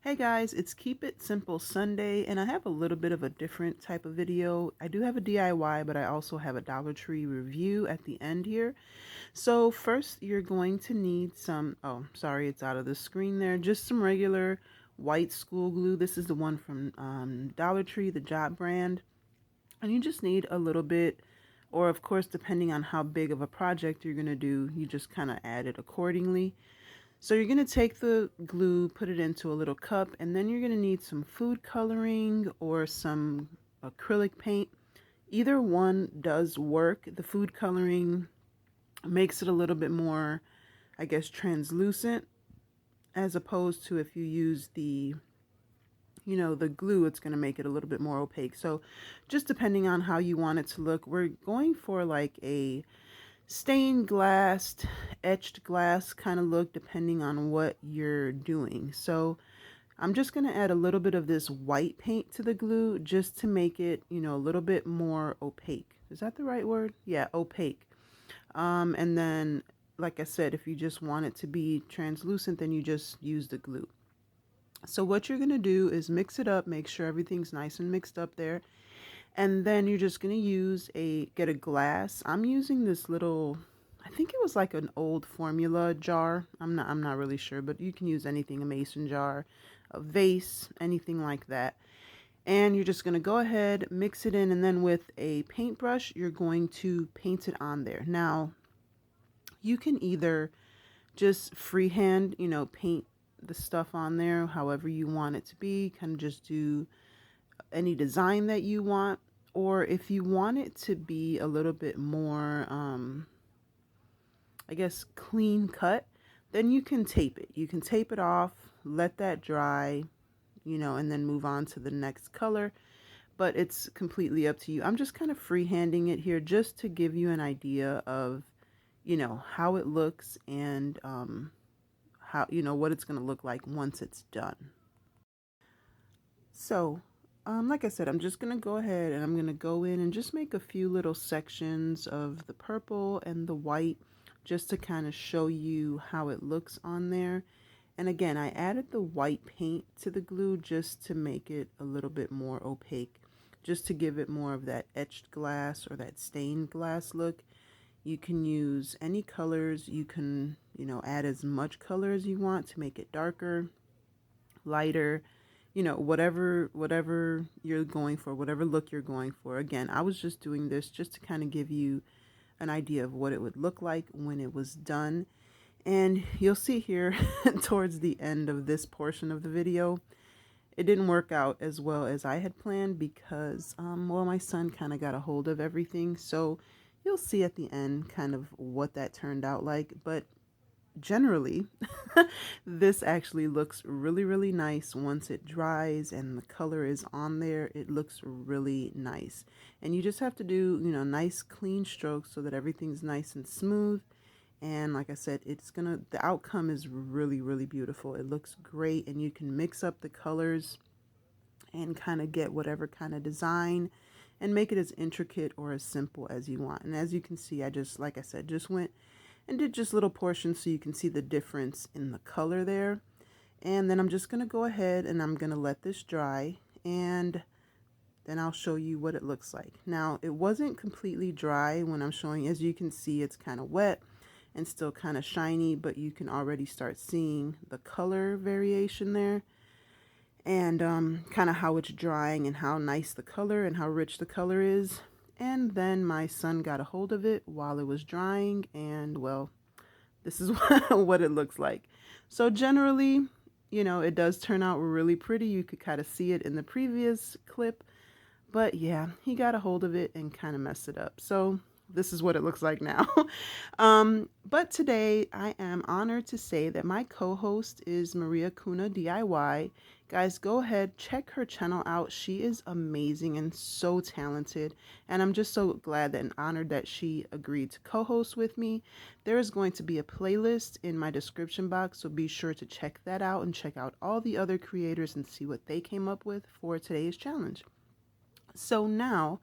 Hey guys, it's Keep It Simple Sunday, and I have a little bit of a different type of video. I do have a DIY, but I also have a Dollar Tree review at the end here. So first you're going to need some, oh, sorry, it's out of the screen there, just some regular white school glue. This is the one from Dollar Tree, the Job brand. And you just need a little bit, or of course, depending on how big of a project you're going to do, you just kind of add it accordingly. So you're going to take the glue, put it into a little cup, and then you're going to need some food coloring or some acrylic paint. Either one does work. The food coloring makes it a little bit more, I guess, translucent, as opposed to if you use the glue, it's going to make it a little bit more opaque. So just depending on how you want it to look, we're going for like a stained glass, etched glass kind of look depending on what you're doing. So I'm just going to add a little bit of this white paint to the glue just to make it, a little bit more opaque. Is that the right word? Yeah, opaque. And then, like I said, if you just want it to be translucent, then you just use the glue. So what you're going to do is mix it up, make sure everything's nice and mixed up there. And then you're just going to get a glass. I'm using this little, I think it was like an old formula jar. I'm not really sure, but you can use anything, a mason jar, a vase, anything like that. And you're just going to go ahead, mix it in, and then with a paintbrush, you're going to paint it on there. Now, you can either just freehand, paint the stuff on there however you want it to be, kind of just do any design that you want. Or if you want it to be a little bit more, I guess, clean cut, then you can tape it. You can tape it off, let that dry, and then move on to the next color. But it's completely up to you. I'm just kind of freehanding it here just to give you an idea of, how it looks and how, what it's going to look like once it's done. So, like I said, I'm just going to go ahead and I'm going to go in and just make a few little sections of the purple and the white just to kind of show you how it looks on there. And again, I added the white paint to the glue just to make it a little bit more opaque, just to give it more of that etched glass or that stained glass look. You can use any colors. You can, add as much color as you want to make it darker, lighter, whatever you're going for, whatever look you're going for. Again, I was just doing this just to kind of give you an idea of what it would look like when it was done. And you'll see here towards the end of this portion of the video, it didn't work out as well as I had planned because, well, my son kind of got a hold of everything. So you'll see at the end kind of what that turned out like. But generally, this actually looks really, really nice once it dries and the color is on there. It looks really nice. And you just have to do, nice clean strokes so that everything's nice and smooth. And like I said, the outcome is really, really beautiful. It looks great, and you can mix up the colors and kind of get whatever kind of design and make it as intricate or as simple as you want. And as you can see, like I said, just went and did just little portions so you can see the difference in the color there. And then I'm just going to go ahead and I'm going to let this dry, and then I'll show you what it looks like. Now, it wasn't completely dry when I'm showing. As you can see, it's kind of wet and still kind of shiny, but you can already start seeing the color variation there, and kind of how it's drying and how nice the color and how rich the color is. And then my son got a hold of it while it was drying, and well, this is what it looks like. So generally, it does turn out really pretty. You could kind of see it in the previous clip, but yeah, he got a hold of it and kind of messed it up. So this is what it looks like now. But today I am honored to say that my co-host is Maria Kuna DIY. Guys, go ahead, check her channel out. She is amazing and so talented. And I'm just so glad and honored that she agreed to co-host with me. There is going to be a playlist in my description box, so be sure to check that out and check out all the other creators and see what they came up with for today's challenge. So now,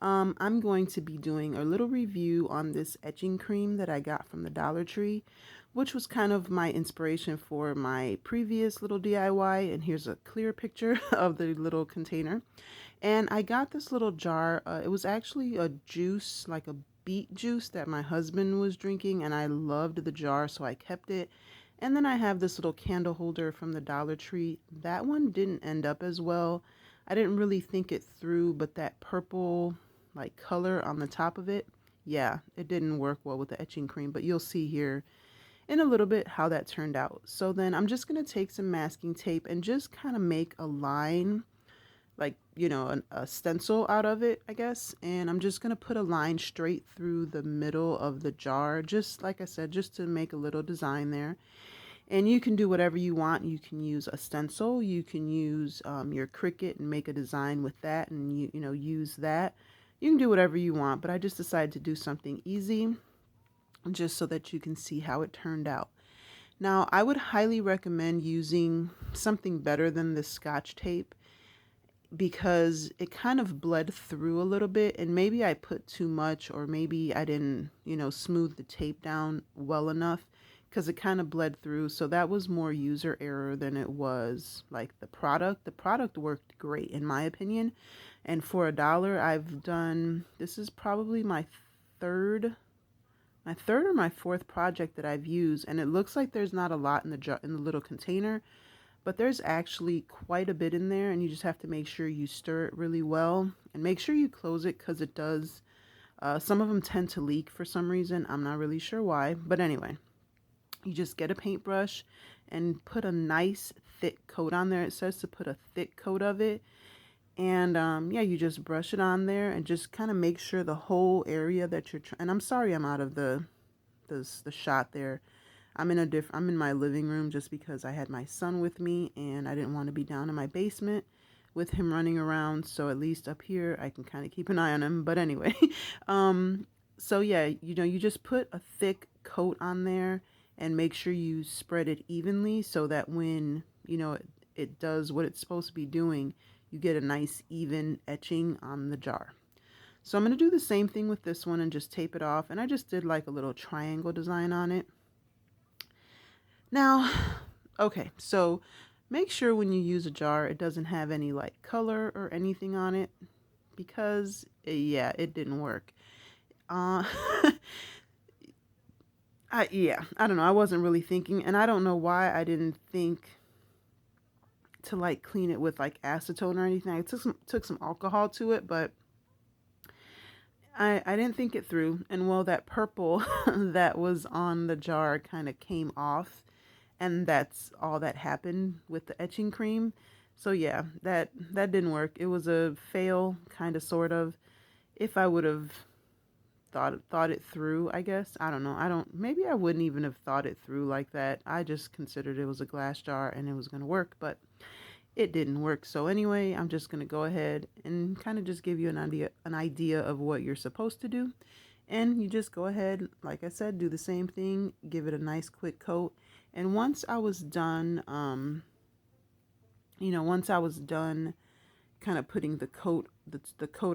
I'm going to be doing a little review on this etching cream that I got from the Dollar Tree, which was kind of my inspiration for my previous little DIY. And here's a clear picture of the little container. And I got this little jar. It was actually a juice, like a beet juice that my husband was drinking, and I loved the jar, so I kept it. And then I have this little candle holder from the Dollar Tree. That one didn't end up as well. I didn't really think it through, but that purple like color on the top of it, yeah, it didn't work well with the etching cream, but you'll see here in a little bit how that turned out. So then I'm just going to take some masking tape and just kind of make a line, like, you know, a stencil out of it, I guess. And I'm just going to put a line straight through the middle of the jar, just like I said, just to make a little design there. And you can do whatever you want. You can use a stencil, you can use your Cricut and make a design with that, and you know, use that. You can do whatever you want, but I just decided to do something easy just so that you can see how it turned out. Now, I would highly recommend using something better than this Scotch tape because it kind of bled through a little bit, and maybe I put too much, or maybe I didn't, you know, smooth the tape down well enough because it kind of bled through. So that was more user error than it was like the product. The product worked great in my opinion. And for $1, I've done, this is probably third my third or my fourth project that I've used, and it looks like there's not a lot in the jar, in the little container, but there's actually quite a bit in there, and you just have to make sure you stir it really well and make sure you close it because it does. Some of them tend to leak for some reason. I'm not really sure why, but anyway, you just get a paintbrush and put a nice thick coat on there. It says to put a thick coat of it. And yeah, you just brush it on there and just kind of make sure the whole area that you're trying. And I'm sorry I'm out of the shot there. I'm in my living room just because I had my son with me and I didn't want to be down in my basement with him running around. So at least up here I can kind of keep an eye on him. But anyway, so yeah, you know, you just put a thick coat on there and make sure you spread it evenly so that when, you know, it does what it's supposed to be doing, you get a nice even etching on the jar. So I'm going to do the same thing with this one and just tape it off. And I just did like a little triangle design on it. Now, okay, so make sure when you use a jar, it doesn't have any like color or anything on it because yeah, it didn't work. Yeah, I don't know. I wasn't really thinking, and I don't know why I didn't think to like clean it with like acetone or anything. I took some alcohol to it, but I didn't think it through. And well, that purple that was on the jar kind of came off, and that's all that happened with the etching cream. So yeah, that didn't work. It was a fail, kind of, sort of. If I would have thought it through, I guess. I don't know. Maybe I wouldn't even have thought it through like that. I just considered it was a glass jar and it was going to work, but it didn't work. So anyway, I'm just going to go ahead and kind of just give you an idea of what you're supposed to do. And you just go ahead, like I said, do the same thing, give it a nice quick coat. And once I was done, once I was done kind of putting the coat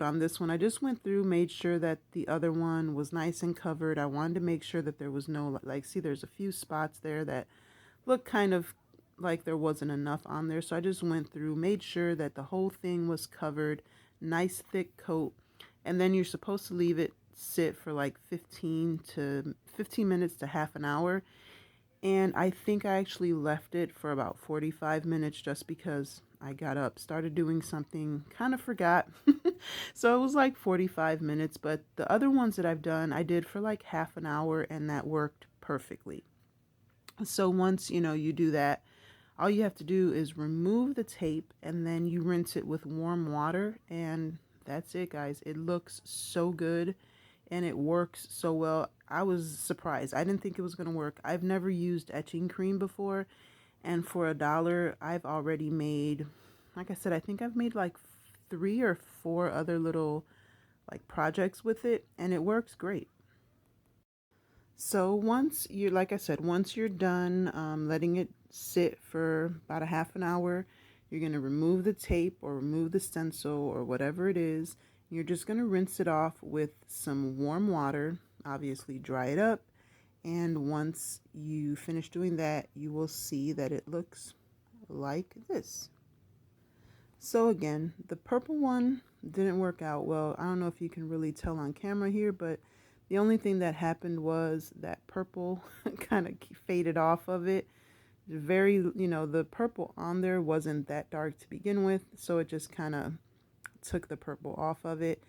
on this one, I just went through, made sure that the other one was nice and covered. I wanted to make sure that there was no, like, see, there's a few spots there that look kind of like there wasn't enough on there. So I just went through, made sure that the whole thing was covered, nice thick coat. And then you're supposed to leave it sit for like 15 minutes to half an hour. And I think I actually left it for about 45 minutes just because I got up, started doing something, kind of forgot. So it was like 45 minutes, but the other ones that I've done, I did for like half an hour and that worked perfectly. So once, you know, you do that, all you have to do is remove the tape and then you rinse it with warm water, and that's it, guys. It looks so good and it works so well. I was surprised. I didn't think it was going to work. I've never used etching cream before, and for $1, I've already made, like I said, I think I've made like 3 or 4 other little like projects with it, and it works great. So once you, like I said, once you're done letting it sit for about a half an hour, you're going to remove the tape or remove the stencil or whatever it is, You're just going to rinse it off with some warm water, obviously dry it up, and once you finish doing that, you will see that it looks like this. So again, the purple one didn't work out well. I don't know if you can really tell on camera here, but the only thing that happened was that purple kind of faded off of it. Very, the purple on there wasn't that dark to begin with, so it just kind of took the purple off of it.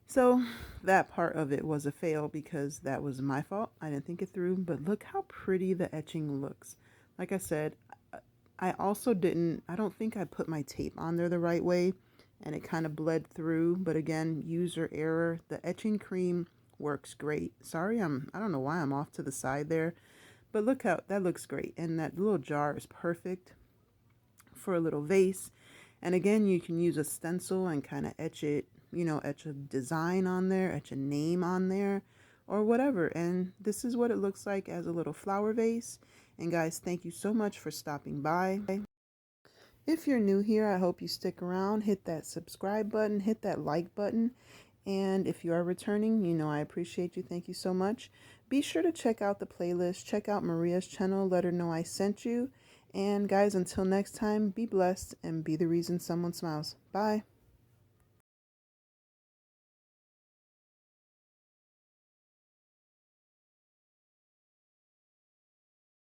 So that part of it was a fail because that was my fault. I didn't think it through, but look how pretty the etching looks. Like I said, I also I don't think I put my tape on there the right way, and it kind of bled through, but again, user error. The etching cream works great. Sorry, I don't know why I'm off to the side there, but look how that looks great. And that little jar is perfect for a little vase. And again, you can use a stencil and kind of etch it, etch a design on there, etch a name on there, or whatever. And this is what it looks like as a little flower vase. And guys, thank you so much for stopping by. If you're new here, I hope you stick around, hit that subscribe button, hit that like button. And if you are returning, I appreciate you. Thank you so much. Be sure to check out the playlist, check out Maria's channel, let her know I sent you. And guys, until next time, be blessed and be the reason someone smiles. Bye.